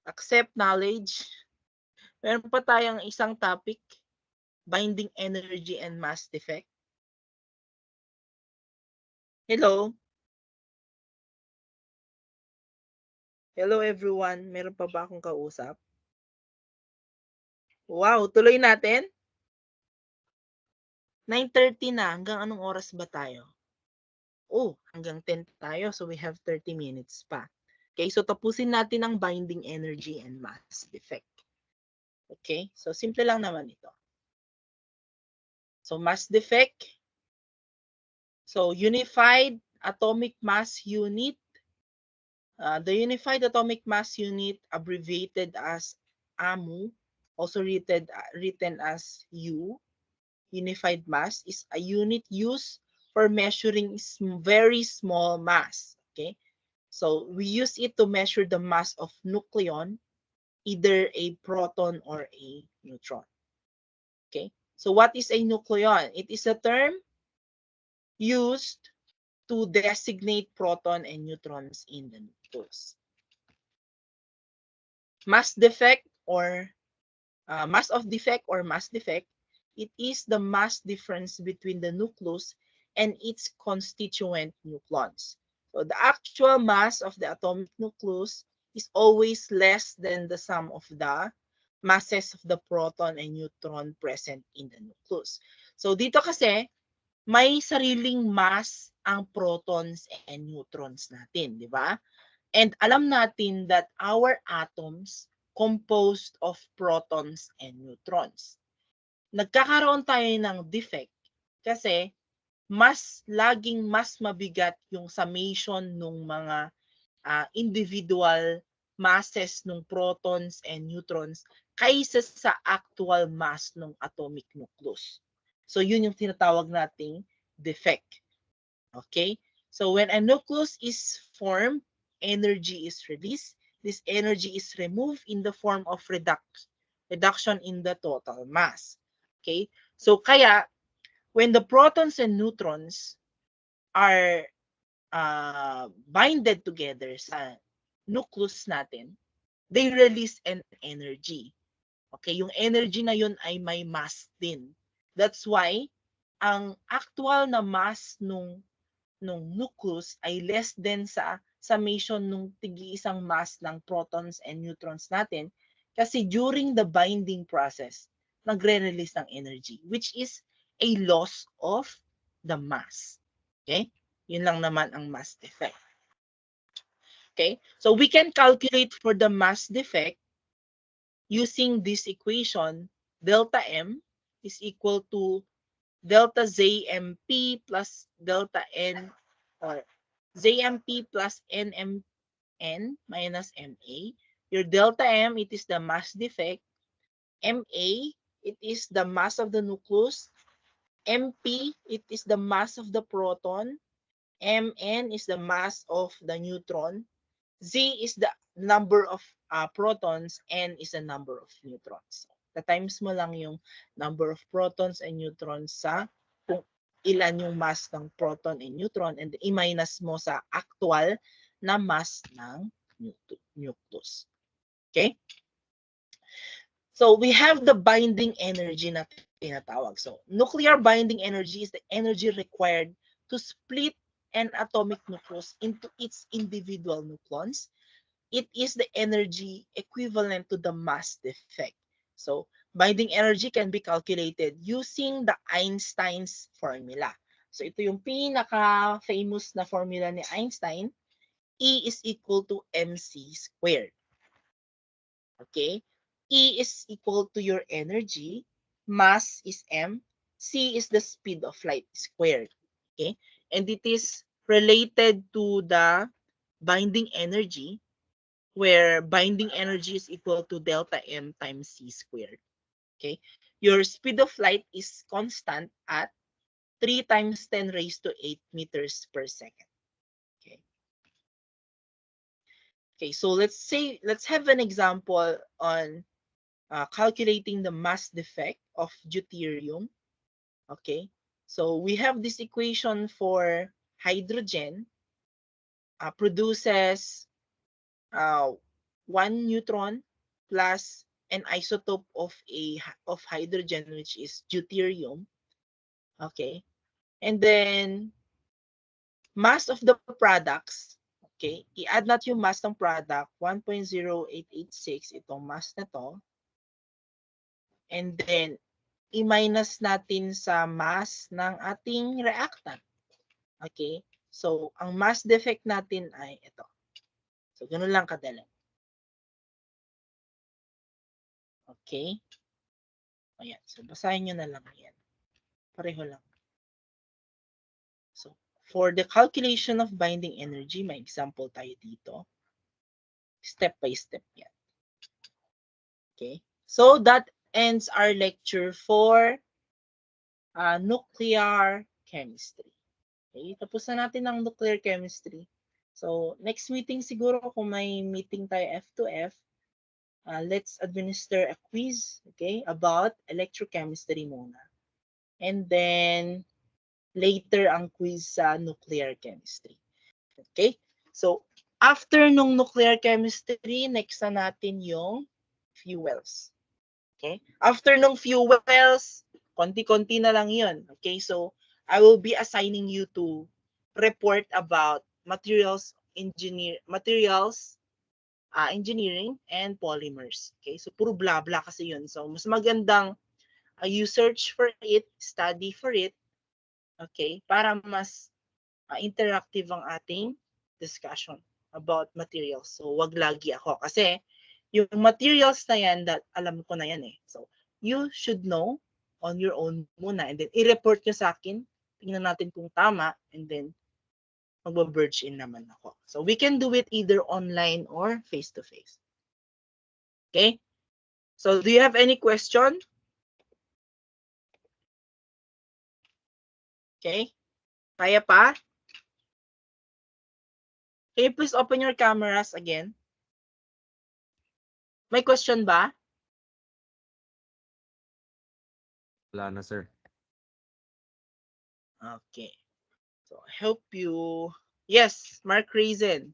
accept knowledge? Meron pa tayong isang topic, binding energy and mass defect. Hello? Hello everyone, meron pa ba akong kausap? Wow, tuloy natin? 9:30 na, hanggang anong oras ba tayo? Oh, hanggang 10 tayo, so we have 30 minutes pa. Okay, so tapusin natin ang binding energy and mass defect. Okay, so simple lang naman ito. So mass defect, so unified atomic mass unit, the unified atomic mass unit abbreviated as AMU, also written as U, unified mass, is a unit used for measuring very small mass. Okay, so we use it to measure the mass of nucleon, either a proton or a neutron. Okay, so what is a nucleon? It is a term used to designate proton and neutrons in the nucleus. Mass defect or mass of defect or mass defect, it is the mass difference between the nucleus and its constituent nucleons. So the actual mass of the atomic nucleus is always less than the sum of the masses of the proton and neutron present in the nucleus. So dito kasi, may sariling mass ang protons and neutrons natin, di ba? And alam natin that our atoms composed of protons and neutrons. Nagkakaroon tayo ng defect kasi laging mas mabigat yung summation ng mga individual masses ng protons and neutrons kaysa sa actual mass ng atomic nucleus. So yun yung tinatawag nating defect. Okay? So when a nucleus is formed, energy is released. This energy is removed in the form of reduction in the total mass. Okay? So kaya, when the protons and neutrons are binded together sa nucleus natin, they release an energy. Okay, yung energy na yun ay may mass din. That's why ang actual na mass nung nucleus ay less than sa summation nung tig-iisang mass ng protons and neutrons natin kasi during the binding process, nagre-release ng energy which is a loss of the mass. Okay? Yun lang naman ang mass defect. Okay? So we can calculate for the mass defect using this equation. Delta M is equal to delta ZMP plus delta N, or ZMP plus NMN minus MA. Your delta M, it is the mass defect. MA, it is the mass of the nucleus. MP, it is the mass of the proton. MN is the mass of the neutron. Z is the number of protons, N is the number of neutrons. Times mo lang yung number of protons and neutrons sa kung ilan yung mass ng proton and neutron, and i-minus mo sa actual na mass ng nucleus. Okay? So we have the binding energy na tinatawag. So nuclear binding energy is the energy required to split an atomic nucleus into its individual nucleons. It is the energy equivalent to the mass defect. So binding energy can be calculated using the Einstein's formula. So ito yung pinaka-famous na formula ni Einstein. E is equal to mc squared. Okay? E is equal to your energy, mass is m, c is the speed of light squared. Okay? And it is related to the binding energy, where binding energy is equal to delta m times c squared. Okay? Your speed of light is constant at 3 times 10 raised to 8 meters per second. Okay. Okay, so let's have an example on calculating the mass defect of deuterium. Okay, so we have this equation for hydrogen produces 1 neutron plus an isotope of hydrogen, which is deuterium. Okay, and then mass of the products. Okay, i-add natin yung mass ng product, 1.0886, itong mass na to. And then, i-minus natin sa mass ng ating reactant. Okay? So, ang mass defect natin ay ito. So, ganun lang kadali. Okay? Ayan. So, basahin nyo na lang yan. Pareho lang. So, for the calculation of binding energy, may example tayo dito. Step by step yan. Okay? So, that ends our lecture for nuclear chemistry. Okay, tapos na natin ang nuclear chemistry. So, next meeting siguro kung may meeting tayo F2F, let's administer a quiz, okay, about electrochemistry muna. And then, later ang quiz sa nuclear chemistry. Okay? So, after nung nuclear chemistry, next na natin yung fuels. Okay? After nung fuels, konti-konti na lang yun. Okay? So, I will be assigning you to report about materials engineering and polymers. Okay? So, puro blah blah kasi yun. So, mas magandang you search for it, study for it, okay? Para mas interactive ang ating discussion about materials. So, wag lagi ako. Kasi, yung materials na yan, alam ko na yan eh. So, you should know on your own muna. And then, i-report nyo sa akin. Tingnan natin kung tama. And then, magba-merge in naman ako. So, we can do it either online or face-to-face. Okay? So, do you have any question? Okay? Kaya pa? Can you please open your cameras again? May question ba? Wala na, sir. Okay. So, I hope you... Yes, Mark Reason.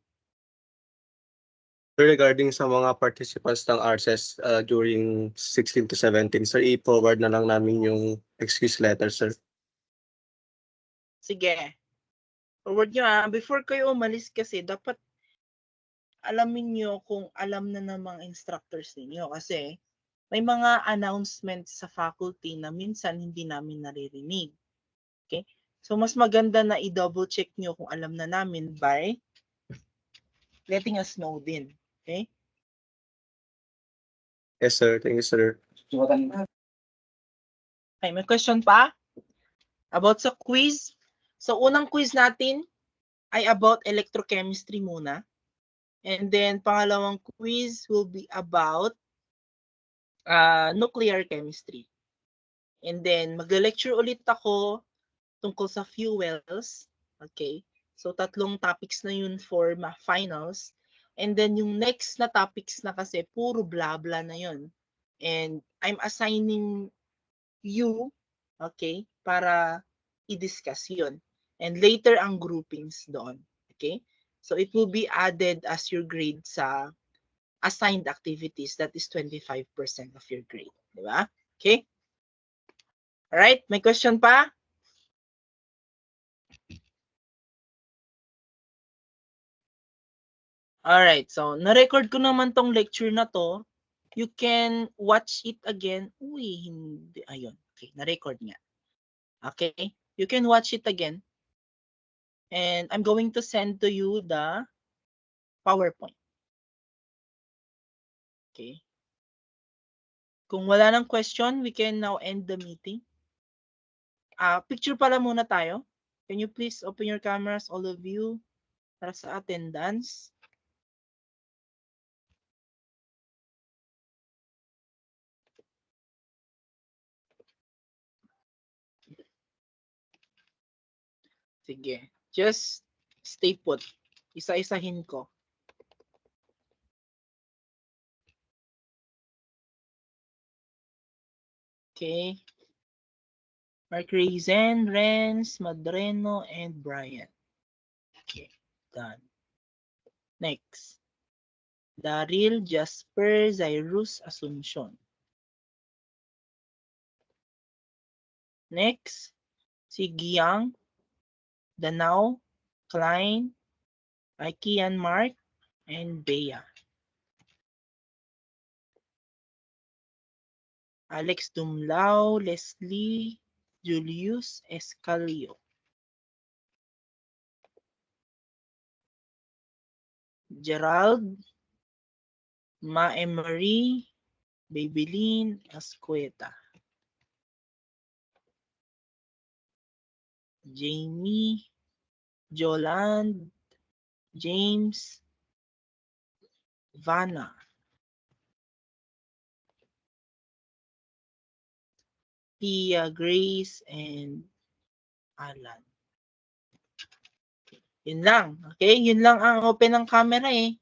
Regarding sa mga participants ng RCES during 16 to 17, sir, i-forward na lang namin yung excuse letter, sir. Sige. Forward nyo before kayo umalis kasi dapat alamin nyo kung alam na ng mga instructors ninyo kasi may mga announcements sa faculty na minsan hindi namin naririnig. Okay? So mas maganda na i-double check nyo kung alam na namin by letting us know din. Okay? Yes, sir. Thank you, sir. Okay, may question pa? About sa quiz? So unang quiz natin ay about electrochemistry muna. And then pangalawang quiz will be about nuclear chemistry. And then magle-lecture ulit ako tungkol sa fuels. Okay? So tatlong topics na yun for finals. And then yung next na topics na kasi puro blah blah na yun. And I'm assigning you, okay, para i-discuss yun. And later ang groupings doon. Okay? So it will be added as your grade sa assigned activities. That is 25% of your grade. Di ba? Okay? Alright, may question pa? Alright, so na-record ko naman tong lecture na to. You can watch it again. Uy, hindi. Ayun. Okay, na-record nga. Okay, you can watch it again. And I'm going to send to you the PowerPoint. Okay. Kung wala nang question, we can now end the meeting. Picture pala muna tayo. Can you please open your cameras, all of you, para sa attendance? Sige. Just stay put. Isa-isahin ko. Okay. Mark Raisin, Renz, Madreno, and Brian. Okay. Done. Next. Daryl, Jasper, Zairus, Asuncion. Next. Si Giang, Danao, Klein, Kian Mark, and Bea. Alex Dumlao, Leslie, Julius Escalio. Gerald, Ma-Emery, Babylin, Ascueta. Jamie, Joland, James, Vanna. Pia, Grace, and Alan. Yun lang. Okay? Yun lang ang open ng camera eh.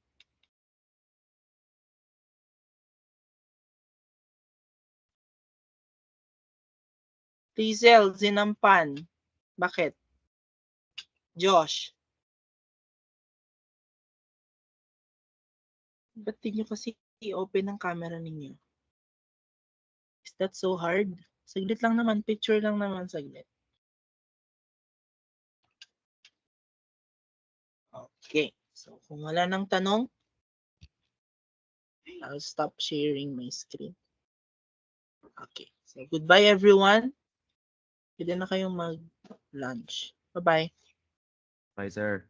Tizel, Zinampan. Bakit? Josh. Ba't di nyo kasi i-open ang camera ninyo? Is that so hard? Saglit lang naman. Picture lang naman saglit. Okay. So, kung wala nang tanong, I'll stop sharing my screen. Okay. So, goodbye everyone. Pwede na kayong mag-lunch. Bye-bye. Bye, sir.